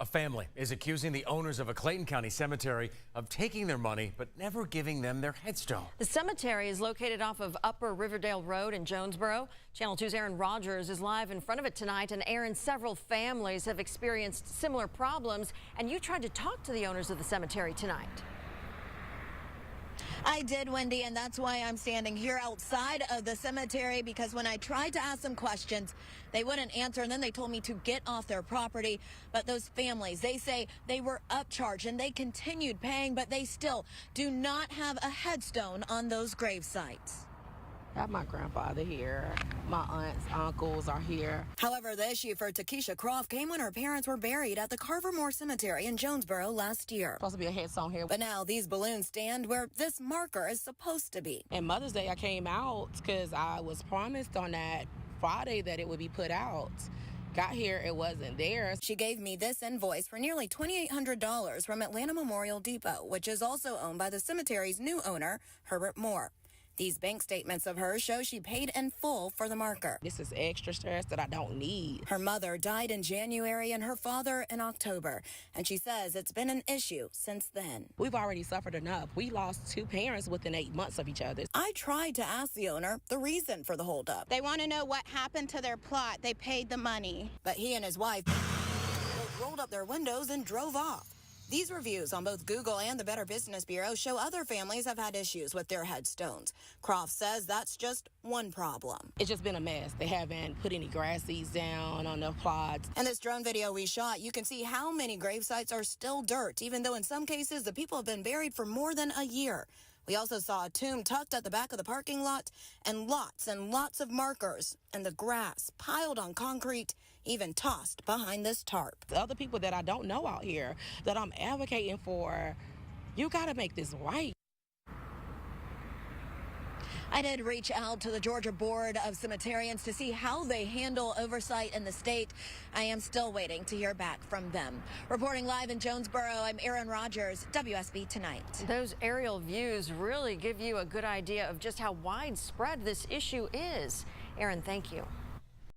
A family is accusing the owners of a Clayton County cemetery of taking their money but never giving them their headstone. The cemetery is located off of Upper Riverdale Road in Jonesboro. Channel 2's Aaron Rogers is live in front of it tonight. And Aaron, several families have experienced similar problems, and you tried to talk to the owners of the cemetery tonight. I did, Wendy, and that's why I'm standing here outside of the cemetery, because when I tried to ask them questions, they wouldn't answer, and then they told me to get off their property. But those families, they say they were upcharged and they continued paying, but they still do not have a headstone on those grave sites. I have my grandfather here. My aunts, uncles are here. However, the issue for Takesha Croft came when her parents were buried at the Carver-Moore cemetery in Jonesboro last year. Supposed to be a headstone here. But now these balloons stand where this marker is supposed to be. And Mother's Day, I came out because I was promised on that Friday that it would be put out. Got here, it wasn't there. She gave me this invoice for nearly $2,800 from Atlanta Memorial Depot, which is also owned by the cemetery's new owner, Herbert Moore. These bank statements of hers show she paid in full for the marker. This is extra stress that I don't need. Her mother died in January and her father in October, and she says it's been an issue since then. We've already suffered enough. We lost 2 parents within 8 months of each other. I tried to ask the owner the reason for the holdup. They want to know what happened to their plot. They paid the money. But he and his wife rolled up their windows and drove off. These reviews on both Google and the Better Business Bureau show other families have had issues with their headstones. Croft says that's just one problem. It's just been a mess. They haven't put any grass seeds down on the plots. In this drone video we shot, you can see how many grave sites are still dirt, even though in some cases the people have been buried for more than a year. We also saw a tomb tucked at the back of the parking lot and lots of markers and the grass piled on concrete, even tossed behind this tarp. The other people that I don't know out here that I'm advocating for, you got to make this right. I did reach out to the Georgia Board of Cemeterians to see how they handle oversight in the state. I am still waiting to hear back from them. Reporting live in Jonesboro, I'm Aaron Rogers, WSB Tonight. Those aerial views really give you a good idea of just how widespread this issue is. Aaron, thank you.